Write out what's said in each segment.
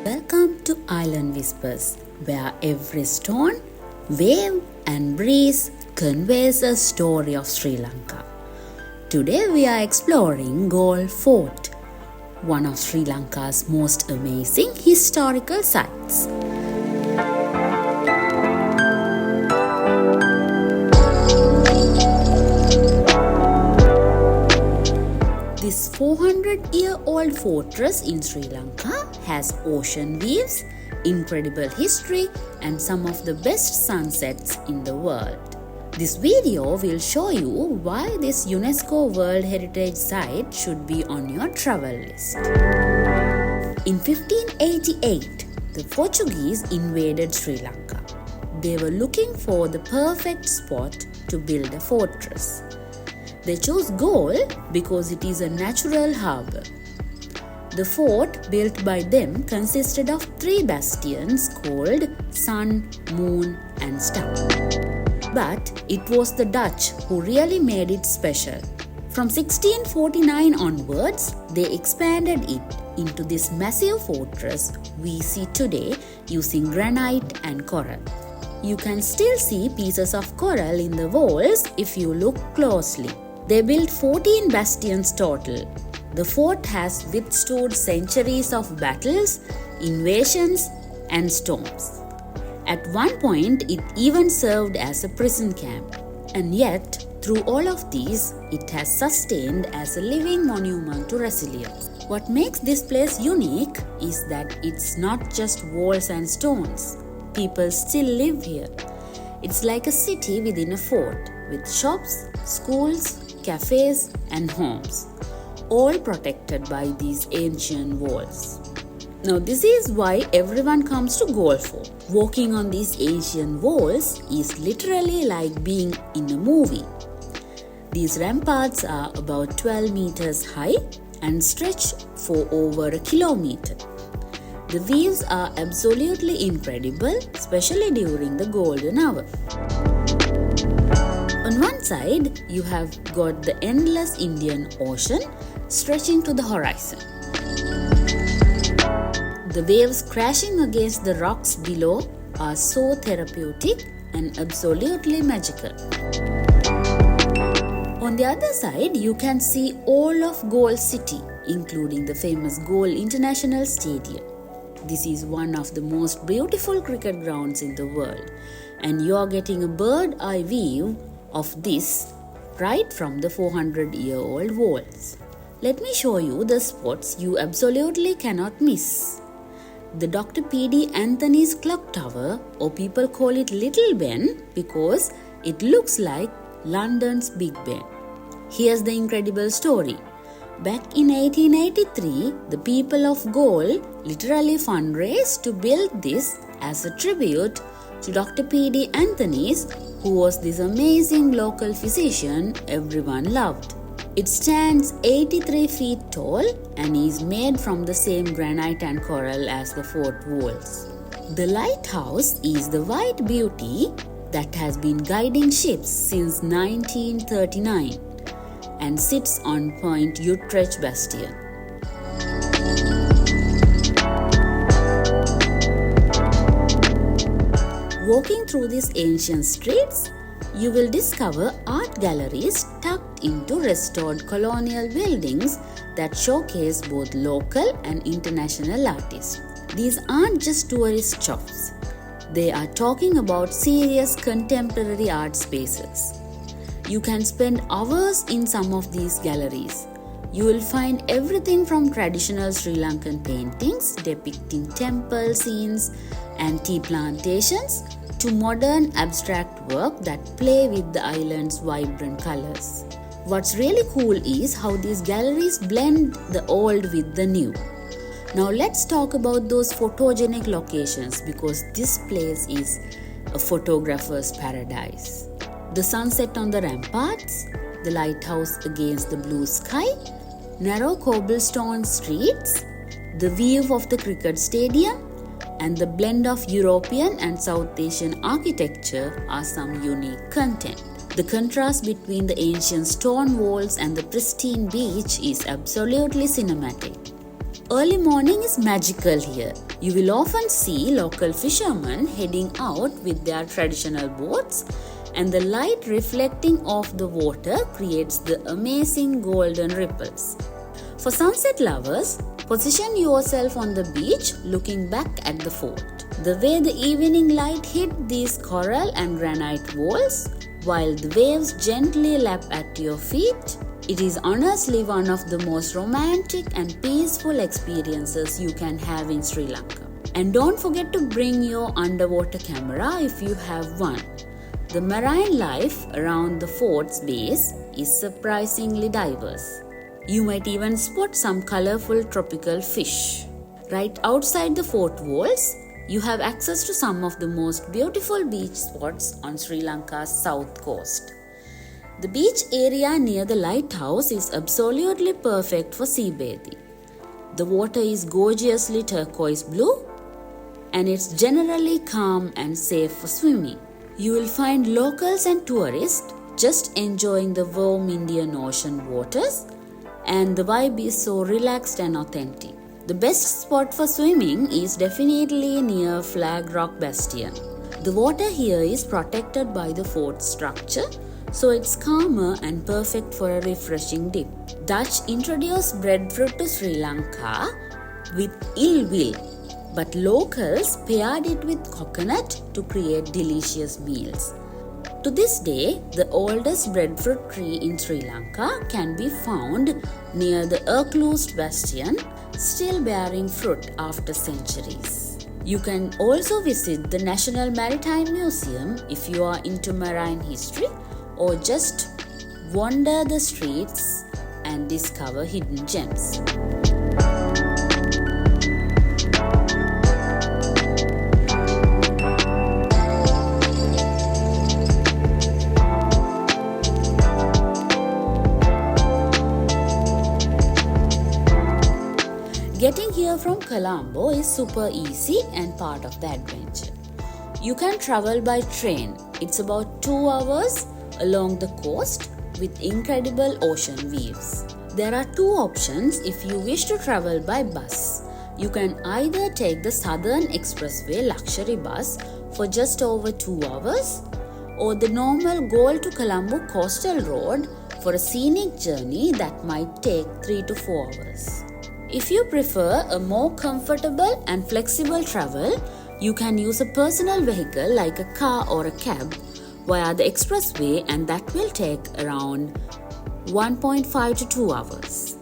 Welcome to Island Whispers, where every stone, wave and breeze conveys a story of Sri Lanka. Today we are exploring Galle Fort, one of Sri Lanka's most amazing historical sites. This 400-year-old fortress in Sri Lanka has ocean views, incredible history, and some of the best sunsets in the world. This video will show you why this UNESCO World Heritage Site should be on your travel list. In 1588, the Portuguese invaded Sri Lanka. They were looking for the perfect spot to build a fortress. They chose Galle because it is a natural harbour. The fort built by them consisted of 3 bastions called Sun, Moon and Star. But it was the Dutch who really made it special. From 1649 onwards, they expanded it into this massive fortress we see today using granite and coral. You can still see pieces of coral in the walls if you look closely. They built 14 bastions total. The fort has withstood centuries of battles, invasions, and storms. At one point, it even served as a prison camp. And yet, through all of these, it has sustained as a living monument to resilience. What makes this place unique is that it's not just walls and stones. People still live here. It's like a city within a fort, with shops, schools, cafes and homes, all protected by these ancient walls. Now this is why everyone comes to Galle Fort. Walking on these ancient walls is literally like being in a movie. These ramparts are about 12 meters high and stretch for over a kilometer. The views are absolutely incredible, especially during the golden hour. On one side, you have got the endless Indian Ocean stretching to the horizon. The waves crashing against the rocks below are so therapeutic and absolutely magical. On the other side, you can see all of Galle City, including the famous Galle International Stadium. This is one of the most beautiful cricket grounds in the world, and you are getting a bird-eye view of this right from the 400-year-old walls. Let me show you the spots you absolutely cannot miss. The Dr. P.D. Anthony's Clock Tower, or people call it Little Ben because it looks like London's Big Ben. Here's the incredible story. Back in 1883, the people of Galle literally fundraised to build this as a tribute to Dr. P.D. Anthony's, who was this amazing local physician everyone loved. It stands 83 feet tall and is made from the same granite and coral as the fort walls. The lighthouse is the white beauty that has been guiding ships since 1939 and sits on Point Utrecht Bastion. Walking through these ancient streets, you will discover art galleries tucked into restored colonial buildings that showcase both local and international artists. These aren't just tourist shops. They are talking about serious contemporary art spaces. You can spend hours in some of these galleries. You will find everything from traditional Sri Lankan paintings depicting temple scenes and tea plantations to modern abstract work that play with the island's vibrant colors. What's really cool is how these galleries blend the old with the new. Now let's talk about those photogenic locations because this place is a photographer's paradise. The sunset on the ramparts, the lighthouse against the blue sky, narrow cobblestone streets, the view of the cricket stadium, and the blend of European and South Asian architecture are some unique content. The contrast between the ancient stone walls and the pristine beach is absolutely cinematic. Early morning is magical here. You will often see local fishermen heading out with their traditional boats, and the light reflecting off the water creates the amazing golden ripples. For sunset lovers, position yourself on the beach looking back at the fort. The way the evening light hit these coral and granite walls, while the waves gently lap at your feet, it is honestly one of the most romantic and peaceful experiences you can have in Sri Lanka. And don't forget to bring your underwater camera if you have one. The marine life around the fort's base is surprisingly diverse. You might even spot some colorful tropical fish. Right outside the fort walls, you have access to some of the most beautiful beach spots on Sri Lanka's south coast. The beach area near the lighthouse is absolutely perfect for sea bathing. The water is gorgeously turquoise blue, and it's generally calm and safe for swimming. You will find locals and tourists just enjoying the warm Indian Ocean waters, and the vibe is so relaxed and authentic. The best spot for swimming is definitely near Flag Rock Bastion. The water here is protected by the fort structure, so it's calmer and perfect for a refreshing dip. Dutch introduced breadfruit to Sri Lanka with ill will, but locals paired it with coconut to create delicious meals. To this day, the oldest breadfruit tree in Sri Lanka can be found near the enclosed bastion, still bearing fruit after centuries. You can also visit the National Maritime Museum if you are into marine history, or just wander the streets and discover hidden gems. Getting here from Colombo is super easy and part of the adventure. You can travel by train. It's about 2 hours along the coast with incredible ocean views. There are 2 options if you wish to travel by bus. You can either take the Southern Expressway luxury bus for just over 2 hours, or the normal Galle to Colombo coastal road for a scenic journey that might take 3 to 4 hours. If you prefer a more comfortable and flexible travel, you can use a personal vehicle like a car or a cab via the expressway, and that will take around 1.5 to 2 hours.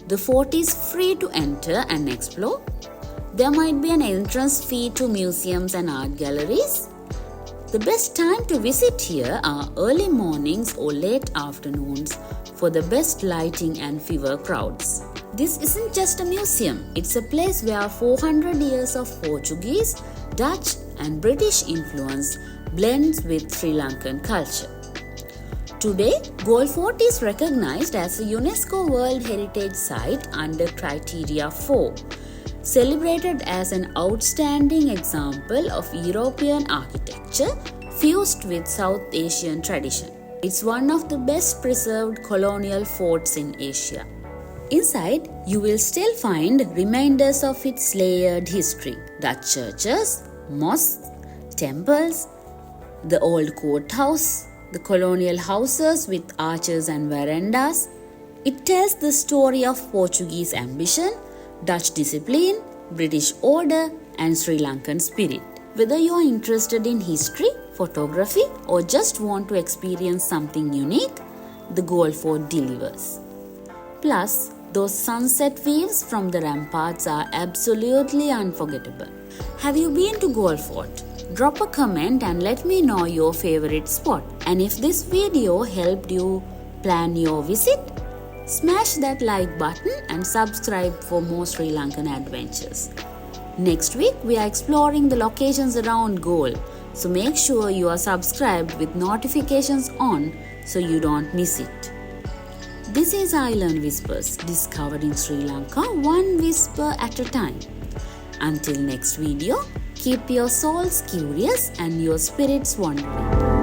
The fort is free to enter and explore. There might be an entrance fee to museums and art galleries. The best time to visit here are early mornings or late afternoons for the best lighting and fewer crowds. This isn't just a museum, it's a place where 400 years of Portuguese, Dutch and British influence blends with Sri Lankan culture. Today, Galle Fort is recognized as a UNESCO World Heritage Site under Criteria 4, celebrated as an outstanding example of European architecture fused with South Asian tradition. It's one of the best preserved colonial forts in Asia. Inside, you will still find reminders of its layered history: Dutch churches, mosques, temples, the old courthouse, the colonial houses with arches and verandas. It tells the story of Portuguese ambition, Dutch discipline, British order, and Sri Lankan spirit. Whether you are interested in history, photography, or just want to experience something unique, the Galle Fort delivers. Plus, those sunset views from the ramparts are absolutely unforgettable. Have you been to Galle Fort? Drop a comment and let me know your favorite spot. And if this video helped you plan your visit, smash that like button and subscribe for more Sri Lankan adventures. Next week, we are exploring the locations around Galle, so make sure you are subscribed with notifications on so you don't miss it. This is Island Whispers, discovered in Sri Lanka one whisper at a time. Until next video, keep your souls curious and your spirits wandering.